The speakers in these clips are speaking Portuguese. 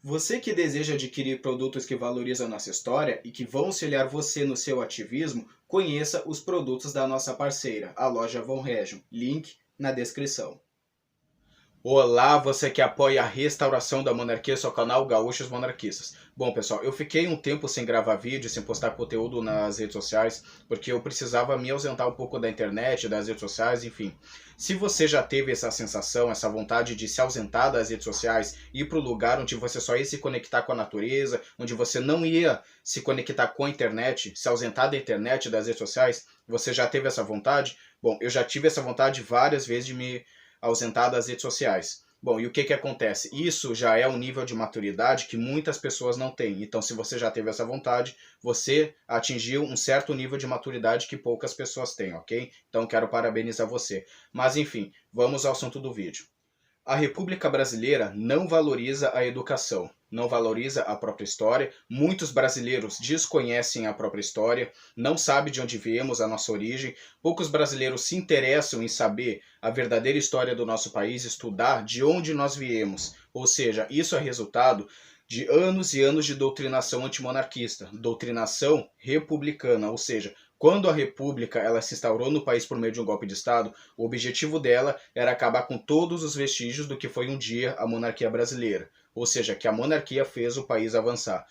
Você que deseja adquirir produtos que valorizam nossa história e que vão auxiliar você no seu ativismo, conheça os produtos da nossa parceira, a loja Von Region. Link na descrição. Olá, você que apoia a restauração da monarquia, seu canal Gaúchos Monarquistas. Bom, pessoal, eu fiquei um tempo sem gravar vídeo, sem postar conteúdo nas redes sociais, porque eu precisava me ausentar um pouco da internet, das redes sociais, enfim. Se você já teve essa sensação, essa vontade de se ausentar das redes sociais, ir para o lugar onde você só ia se conectar com a natureza, onde você não ia se conectar com a internet, se ausentar da internet, das redes sociais, você já teve essa vontade? Bom, eu já tive essa vontade várias vezes de me ausentar das redes sociais. Bom, e o que acontece? Isso já é um nível de maturidade que muitas pessoas não têm. Então, se você já teve essa vontade, você atingiu um certo nível de maturidade que poucas pessoas têm, ok? Então, quero parabenizar você. Mas, enfim, vamos ao assunto do vídeo. A República Brasileira não valoriza a educação, não valoriza a própria história. Muitos brasileiros desconhecem a própria história, não sabem de onde viemos, a nossa origem. Poucos brasileiros se interessam em saber a verdadeira história do nosso país, estudar de onde nós viemos. Ou seja, isso é resultado de anos e anos de doutrinação antimonarquista, doutrinação republicana, ou seja, quando a República ela se instaurou no país por meio de um golpe de Estado, o objetivo dela era acabar com todos os vestígios do que foi um dia a monarquia brasileira. Ou seja, que a monarquia fez o país avançar.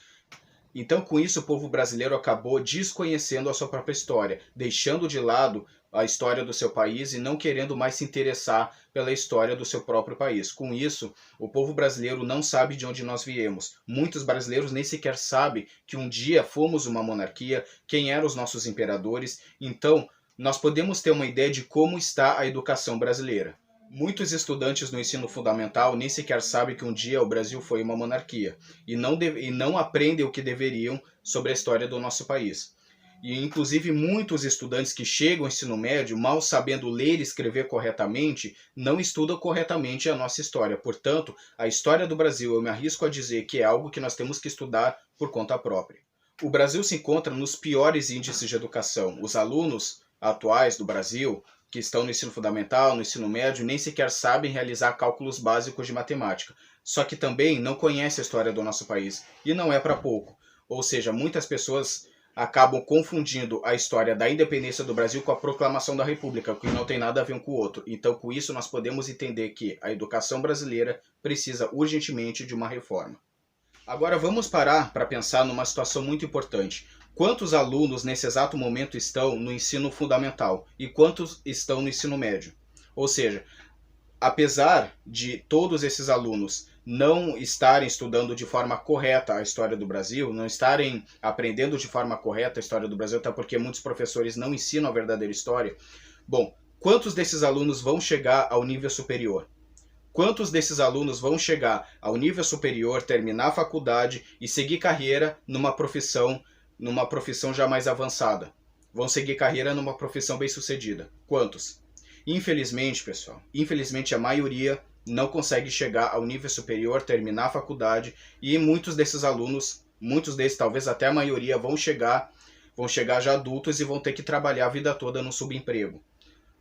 Então, com isso, o povo brasileiro acabou desconhecendo a sua própria história, deixando de lado a história do seu país e não querendo mais se interessar pela história do seu próprio país. Com isso, o povo brasileiro não sabe de onde nós viemos. Muitos brasileiros nem sequer sabem que um dia fomos uma monarquia, quem eram os nossos imperadores. Então, nós podemos ter uma ideia de como está a educação brasileira. Muitos estudantes no ensino fundamental nem sequer sabem que um dia o Brasil foi uma monarquia e não aprendem o que deveriam sobre a história do nosso país. E inclusive muitos estudantes que chegam ao ensino médio, mal sabendo ler e escrever corretamente, não estudam corretamente a nossa história. Portanto, a história do Brasil, eu me arrisco a dizer que é algo que nós temos que estudar por conta própria. O Brasil se encontra nos piores índices de educação. Os alunos atuais do Brasil, que estão no ensino fundamental, no ensino médio, nem sequer sabem realizar cálculos básicos de matemática. Só que também não conhecem a história do nosso país. E não é para pouco. Ou seja, muitas pessoas acabam confundindo a história da independência do Brasil com a proclamação da República, que não tem nada a ver um com o outro. Então, com isso, nós podemos entender que a educação brasileira precisa urgentemente de uma reforma. Agora vamos parar para pensar numa situação muito importante. Quantos alunos nesse exato momento estão no ensino fundamental e quantos estão no ensino médio? Ou seja, apesar de todos esses alunos não estarem estudando de forma correta a história do Brasil, não estarem aprendendo de forma correta a história do Brasil, até porque muitos professores não ensinam a verdadeira história, bom, quantos desses alunos vão chegar ao nível superior? Quantos desses alunos vão chegar ao nível superior, terminar a faculdade e seguir carreira numa profissão já mais avançada? Vão seguir carreira numa profissão bem-sucedida? Quantos? Infelizmente, pessoal, infelizmente a maioria não consegue chegar ao nível superior, terminar a faculdade, e muitos desses alunos, muitos desses, talvez até a maioria, vão chegar já adultos e vão ter que trabalhar a vida toda no subemprego.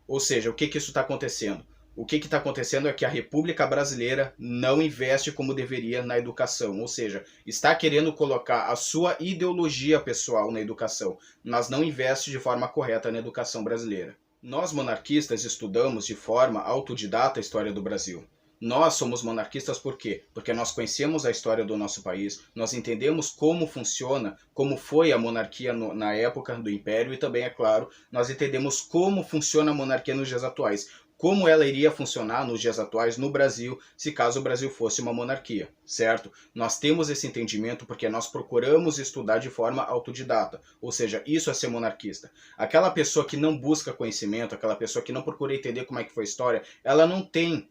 Ou seja, o que isso está acontecendo? O que está acontecendo é que a República Brasileira não investe como deveria na educação, ou seja, está querendo colocar a sua ideologia pessoal na educação, mas não investe de forma correta na educação brasileira. Nós monarquistas estudamos de forma autodidata a história do Brasil. Nós somos monarquistas por quê? Porque nós conhecemos a história do nosso país, nós entendemos como funciona, como foi a monarquia na época do Império e também, é claro, nós entendemos como funciona a monarquia nos dias atuais. Como ela iria funcionar nos dias atuais no Brasil, se caso o Brasil fosse uma monarquia, certo? Nós temos esse entendimento porque nós procuramos estudar de forma autodidata, ou seja, isso é ser monarquista. Aquela pessoa que não busca conhecimento, aquela pessoa que não procura entender como é que foi a história, ela não tem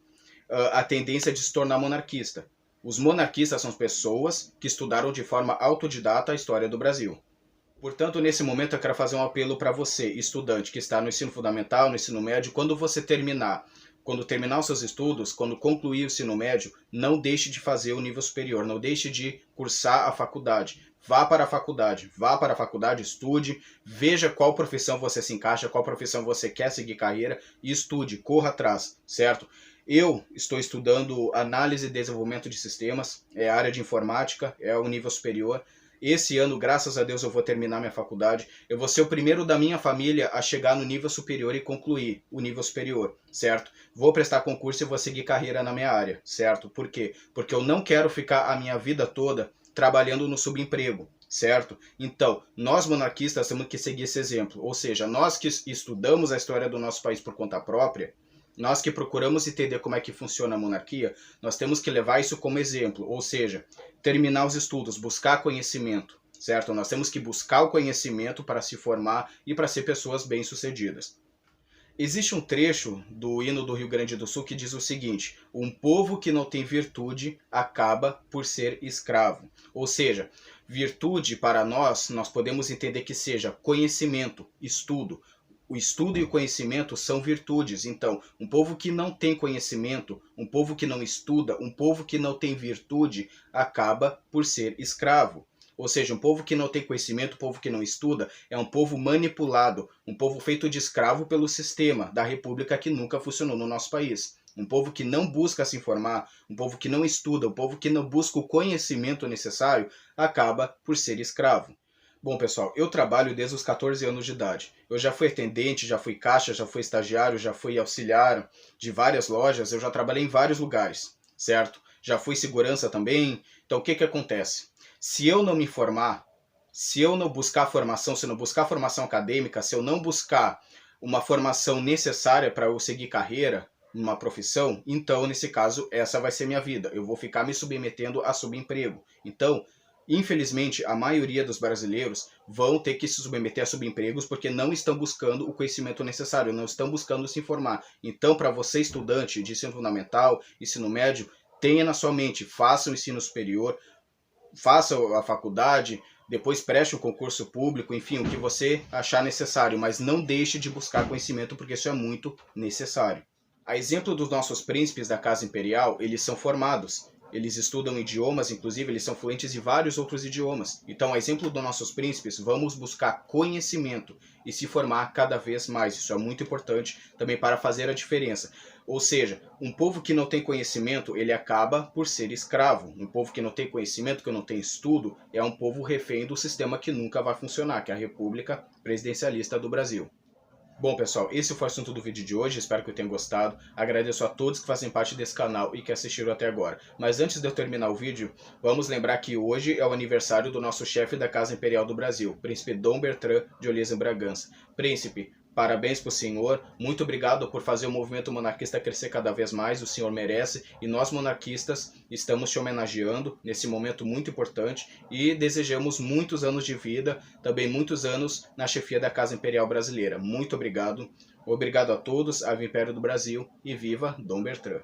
a tendência de se tornar monarquista. Os monarquistas são pessoas que estudaram de forma autodidata a história do Brasil. Portanto, nesse momento eu quero fazer um apelo para você, estudante que está no ensino fundamental, no ensino médio, quando terminar os seus estudos, quando concluir o ensino médio, não deixe de fazer o nível superior, não deixe de cursar a faculdade. Vá para a faculdade, estude, veja qual profissão você se encaixa, qual profissão você quer seguir carreira e estude, corra atrás, certo? Eu estou estudando análise e desenvolvimento de sistemas, é a área de informática, é o nível superior. Esse ano, graças a Deus, eu vou terminar minha faculdade. Eu vou ser o primeiro da minha família a chegar no nível superior e concluir o nível superior, certo? Vou prestar concurso e vou seguir carreira na minha área, certo? Por quê? Porque eu não quero ficar a minha vida toda trabalhando no subemprego, certo? Então, nós monarquistas temos que seguir esse exemplo. Ou seja, nós que estudamos a história do nosso país por conta própria, nós que procuramos entender como é que funciona a monarquia, nós temos que levar isso como exemplo, ou seja, terminar os estudos, buscar conhecimento, certo? Nós temos que buscar o conhecimento para se formar e para ser pessoas bem-sucedidas. Existe um trecho do hino do Rio Grande do Sul que diz o seguinte: um povo que não tem virtude acaba por ser escravo. Ou seja, virtude para nós podemos entender que seja conhecimento, estudo. O estudo e o conhecimento são virtudes. Então, um povo que não tem conhecimento, um povo que não estuda, um povo que não tem virtude, acaba por ser escravo. Ou seja, um povo que não tem conhecimento, um povo que não estuda, é um povo manipulado, um povo feito de escravo pelo sistema da república que nunca funcionou no nosso país. Um povo que não busca se informar, um povo que não estuda, um povo que não busca o conhecimento necessário, acaba por ser escravo. Bom, pessoal, eu trabalho desde os 14 anos de idade. Eu já fui atendente, já fui caixa, já fui estagiário, já fui auxiliar de várias lojas, eu já trabalhei em vários lugares, certo? Já fui segurança também. Então, o que acontece? Se eu não me formar, se eu não buscar formação, se eu não buscar formação acadêmica, se eu não buscar uma formação necessária para eu seguir carreira numa profissão, então, nesse caso, essa vai ser minha vida. Eu vou ficar me submetendo a subemprego. Então, infelizmente, a maioria dos brasileiros vão ter que se submeter a subempregos porque não estão buscando o conhecimento necessário, não estão buscando se informar. Então, para você, estudante de ensino fundamental, ensino médio, tenha na sua mente, faça o ensino superior, faça a faculdade, depois preste o concurso público, enfim, o que você achar necessário, mas não deixe de buscar conhecimento porque isso é muito necessário. A exemplo dos nossos príncipes da Casa Imperial, eles são formados. Eles estudam idiomas, inclusive eles são fluentes em vários outros idiomas. Então, a exemplo dos nossos príncipes, vamos buscar conhecimento e se formar cada vez mais. Isso é muito importante também para fazer a diferença. Ou seja, um povo que não tem conhecimento, ele acaba por ser escravo. Um povo que não tem conhecimento, que não tem estudo, é um povo refém do sistema que nunca vai funcionar, que é a República Presidencialista do Brasil. Bom, pessoal, esse foi o assunto do vídeo de hoje, espero que tenham gostado. Agradeço a todos que fazem parte desse canal e que assistiram até agora. Mas antes de eu terminar o vídeo, vamos lembrar que hoje é o aniversário do nosso chefe da Casa Imperial do Brasil, Príncipe Dom Bertrand de Olheza e Bragança. Príncipe, parabéns para o senhor, muito obrigado por fazer o movimento monarquista crescer cada vez mais, o senhor merece, e nós monarquistas estamos te homenageando nesse momento muito importante e desejamos muitos anos de vida, também muitos anos na chefia da Casa Imperial Brasileira. Muito obrigado, obrigado a todos, ave Império do Brasil e viva Dom Bertrand.